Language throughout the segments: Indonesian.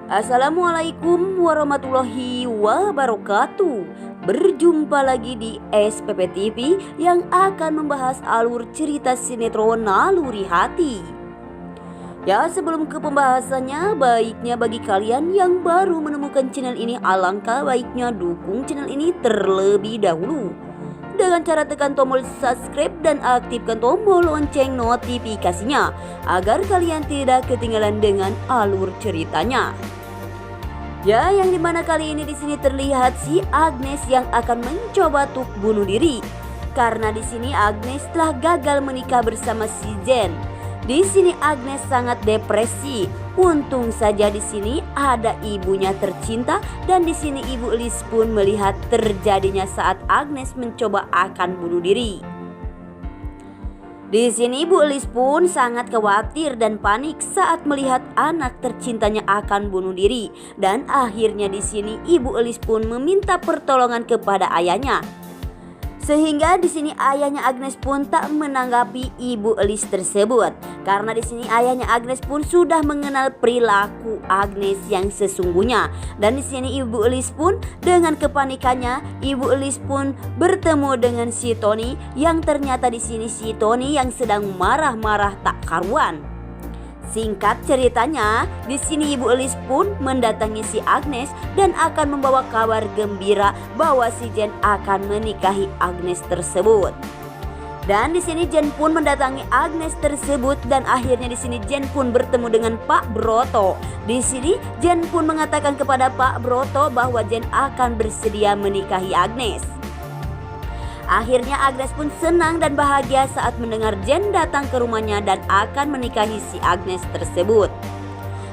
Assalamualaikum warahmatullahi wabarakatuh. Berjumpa lagi di SPP TV yang akan membahas alur cerita sinetron Naluri Hati. Ya, sebelum ke pembahasannya, baiknya bagi kalian yang baru menemukan channel ini, alangkah baiknya dukung channel ini terlebih dahulu dengan cara tekan tombol subscribe dan aktifkan tombol lonceng notifikasinya agar kalian tidak ketinggalan dengan alur ceritanya. Ya, yang dimana kali ini di sini terlihat si Agnes yang akan mencoba untuk bunuh diri. Karena di sini Agnes telah gagal menikah bersama si Jen. Di sini Agnes sangat depresi. Untung saja di sini ada ibunya tercinta dan di sini Ibu Lis pun melihat terjadinya saat Agnes mencoba akan bunuh diri. Di sini Bu Lis pun sangat khawatir dan panik saat melihat anak tercintanya akan bunuh diri, dan akhirnya di sini Ibu Lis pun meminta pertolongan kepada ayahnya. Sehingga di sini ayahnya Agnes pun tak menanggapi Ibu Lis tersebut, karena di sini ayahnya Agnes pun sudah mengenal perilaku Agnes yang sesungguhnya. Dan di sini Ibu Lis pun dengan kepanikannya, Ibu Lis pun bertemu dengan si Tony yang ternyata di sini si Tony yang sedang marah-marah tak karuan. Singkat ceritanya, di sini Ibu Lis pun mendatangi si Agnes dan akan membawa kabar gembira bahwa si Jen akan menikahi Agnes tersebut. Dan di sini Jen pun mendatangi Agnes tersebut dan akhirnya di sini Jen pun bertemu dengan Pak Broto. Di sini Jen pun mengatakan kepada Pak Broto bahwa Jen akan bersedia menikahi Agnes. Akhirnya Agnes pun senang dan bahagia saat mendengar Jen datang ke rumahnya dan akan menikahi si Agnes tersebut.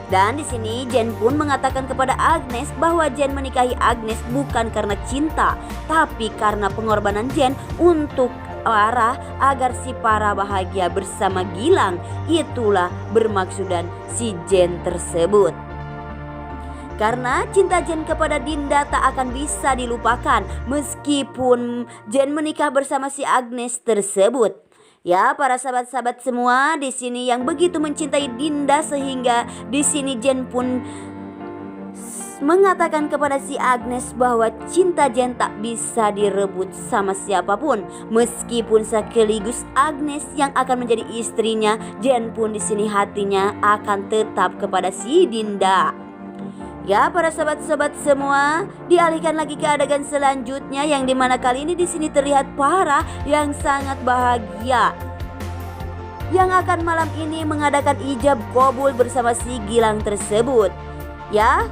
Dan di sini Jen pun mengatakan kepada Agnes bahwa Jen menikahi Agnes bukan karena cinta, tapi karena pengorbanan Jen untuk Parah agar si Parah bahagia bersama Gilang. Itulah bermaksudan si Jen tersebut. Karena cinta Jen kepada Dinda tak akan bisa dilupakan meskipun Jen menikah bersama si Agnes tersebut. Ya, para sahabat-sahabat semua di sini yang begitu mencintai Dinda sehingga di sini Jen pun mengatakan kepada si Agnes bahwa cinta Jen tak bisa direbut sama siapapun. Meskipun sekaligus Agnes yang akan menjadi istrinya, Jen pun di sini hatinya akan tetap kepada si Dinda. Ya, para sahabat-sahabat semua, dialihkan lagi ke adegan selanjutnya yang dimana kali ini di sini terlihat Parah yang sangat bahagia, yang akan malam ini mengadakan ijab kabul bersama si Gilang tersebut. Ya,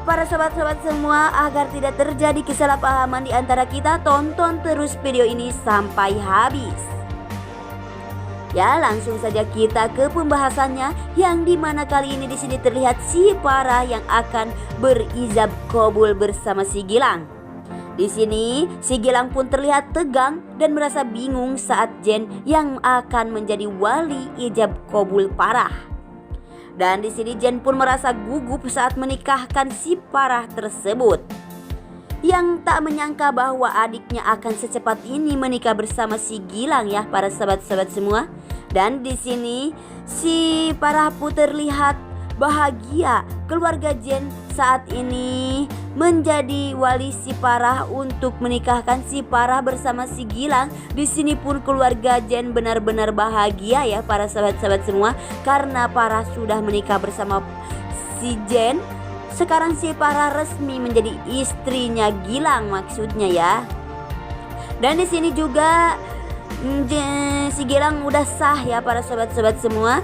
para sahabat-sahabat semua, agar tidak terjadi kesalahpahaman di antara kita, tonton terus video ini sampai habis. Ya, langsung saja kita ke pembahasannya yang dimana kali ini di sini terlihat si Parah yang akan berijab kabul bersama si Gilang. Di sini si Gilang pun terlihat tegang dan merasa bingung saat Jen yang akan menjadi wali ijab kabul Parah. Dan di sini Jen pun merasa gugup saat menikahkan si Parah tersebut, yang tak menyangka bahwa adiknya akan secepat ini menikah bersama si Gilang. Ya, para sahabat-sahabat semua. Dan di sini si Parah pun terlihat bahagia. Keluarga Jen saat ini menjadi wali si Parah untuk menikahkan si Parah bersama si Gilang. Di sini pun keluarga Jen benar-benar bahagia ya, para sahabat-sahabat semua, karena Parah sudah menikah bersama si Jen. Sekarang si Parah resmi menjadi istrinya Gilang maksudnya ya. Dan di sini juga si Gilang udah sah ya, para sahabat-sahabat semua.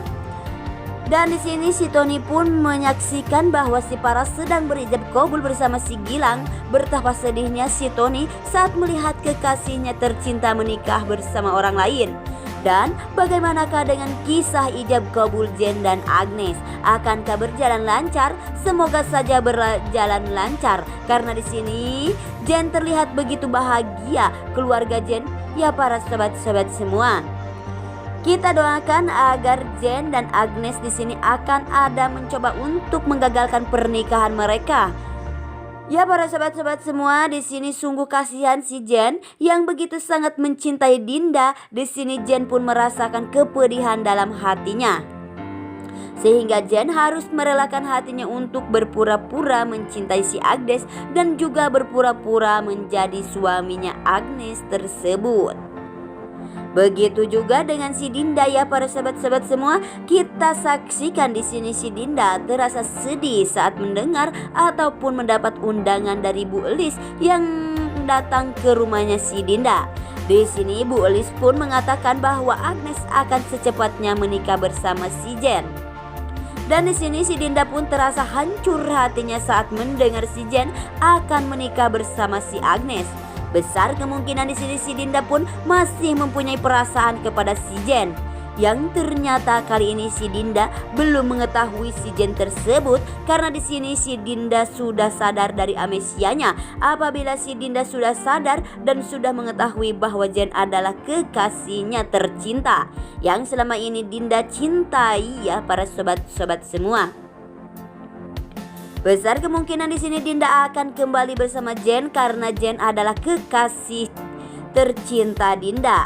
Dan di sini si Tony pun menyaksikan bahwa si Parah sedang berijab kabul bersama si Gilang. Betapa sedihnya si Tony saat melihat kekasihnya tercinta menikah bersama orang lain. Dan bagaimanakah dengan kisah ijab kabul Jen dan Agnes? Akankah berjalan lancar? Semoga saja berjalan lancar, karena di sini Jen terlihat begitu bahagia. Keluarga Jen, ya para sahabat-sahabat semua, kita doakan agar Jen dan Agnes di sini akan ada mencoba untuk menggagalkan pernikahan mereka. Ya, para sahabat-sahabat semua, di sini sungguh kasihan si Jen yang begitu sangat mencintai Dinda. Di sini Jen pun merasakan kepedihan dalam hatinya. Sehingga Jen harus merelakan hatinya untuk berpura-pura mencintai si Agnes dan juga berpura-pura menjadi suaminya Agnes tersebut. Begitu juga dengan si Dinda ya para sahabat-sahabat semua. Kita saksikan di sini si Dinda terasa sedih saat mendengar ataupun mendapat undangan dari Bu Elis yang datang ke rumahnya si Dinda. Di sini Bu Elis pun mengatakan bahwa Agnes akan secepatnya menikah bersama si Jen. Dan di sini si Dinda pun terasa hancur hatinya saat mendengar si Jen akan menikah bersama si Agnes. Besar kemungkinan di sini si Dinda pun masih mempunyai perasaan kepada si Jen. Yang ternyata kali ini si Dinda belum mengetahui si Jen tersebut karena di sini si Dinda sudah sadar dari amnesianya. Apabila si Dinda sudah sadar dan sudah mengetahui bahwa Jen adalah kekasihnya tercinta yang selama ini Dinda cintai ya para sobat-sobat semua. Besar kemungkinan di sini Dinda akan kembali bersama Jen karena Jen adalah kekasih tercinta Dinda.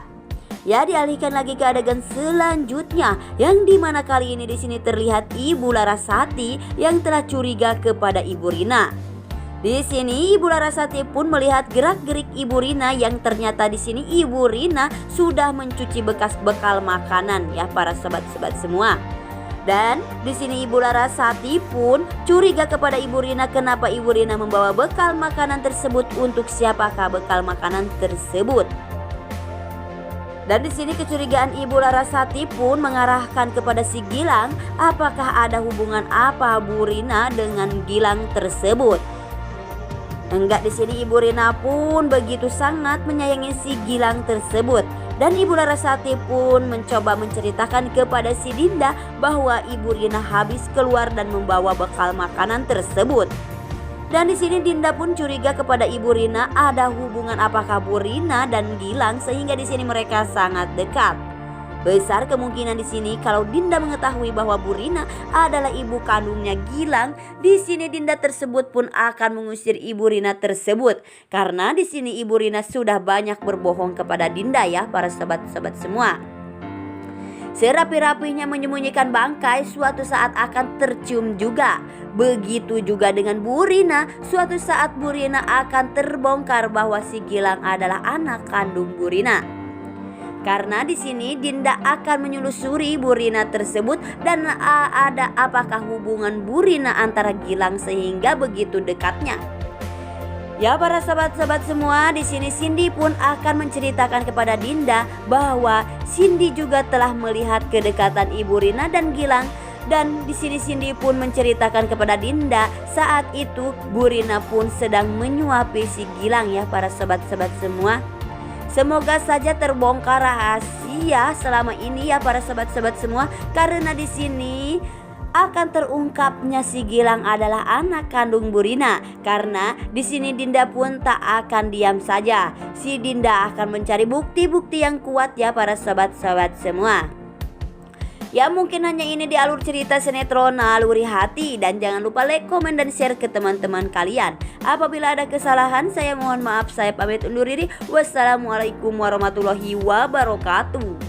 Ya, dialihkan lagi ke adegan selanjutnya yang dimana kali ini di sini terlihat Ibu Larasati yang telah curiga kepada Ibu Rina. Di sini Ibu Larasati pun melihat gerak-gerik Ibu Rina yang ternyata di sini Ibu Rina sudah mencuci bekas bekal makanan ya para sobat-sobat semua. Dan di sini Ibu Larasati pun curiga kepada Ibu Rina kenapa Ibu Rina membawa bekal makanan tersebut, untuk siapakah bekal makanan tersebut. Dan di sini kecurigaan Ibu Larasati pun mengarahkan kepada si Gilang, apakah ada hubungan apa Bu Rina dengan Gilang tersebut. Enggak, di sini Ibu Rina pun begitu sangat menyayangi si Gilang tersebut. Dan Ibu Larasati pun mencoba menceritakan kepada si Dinda bahwa Ibu Rina habis keluar dan membawa bekal makanan tersebut. Dan di sini Dinda pun curiga kepada Ibu Rina ada hubungan apakah Bu Rina dan Gilang sehingga di sini mereka sangat dekat. Besar kemungkinan di sini kalau Dinda mengetahui bahwa Bu Rina adalah ibu kandungnya Gilang, di sini Dinda tersebut pun akan mengusir Ibu Rina tersebut karena di sini Ibu Rina sudah banyak berbohong kepada Dinda ya para sobat-sobat semua. Serapi-rapinya menyembunyikan bangkai suatu saat akan tercium juga. Begitu juga dengan Bu Rina, suatu saat Bu Rina akan terbongkar bahwa si Gilang adalah anak kandung Bu Rina. Karena di sini Dinda akan menyelusuri Bu Rina tersebut dan ada apakah hubungan Bu Rina antara Gilang sehingga begitu dekatnya. Ya para sahabat-sahabat semua, di sini Cindy pun akan menceritakan kepada Dinda bahwa Cindy juga telah melihat kedekatan Ibu Rina dan Gilang. Dan di sini Cindy pun menceritakan kepada Dinda saat itu Bu Rina pun sedang menyuapi si Gilang ya para sahabat-sahabat semua. Semoga saja terbongkar rahasia selama ini ya para sahabat-sahabat semua, karena di sini akan terungkapnya si Gilang adalah anak kandung Bu Rina. Karena di sini Dinda pun tak akan diam saja. Si Dinda akan mencari bukti-bukti yang kuat ya para sahabat-sahabat semua. Ya mungkin hanya ini di alur cerita sinetron Naluri Hati. Dan jangan lupa like, komen, dan share ke teman-teman kalian. Apabila ada kesalahan saya mohon maaf. Saya pamit undur diri. Wassalamualaikum warahmatullahi wabarakatuh.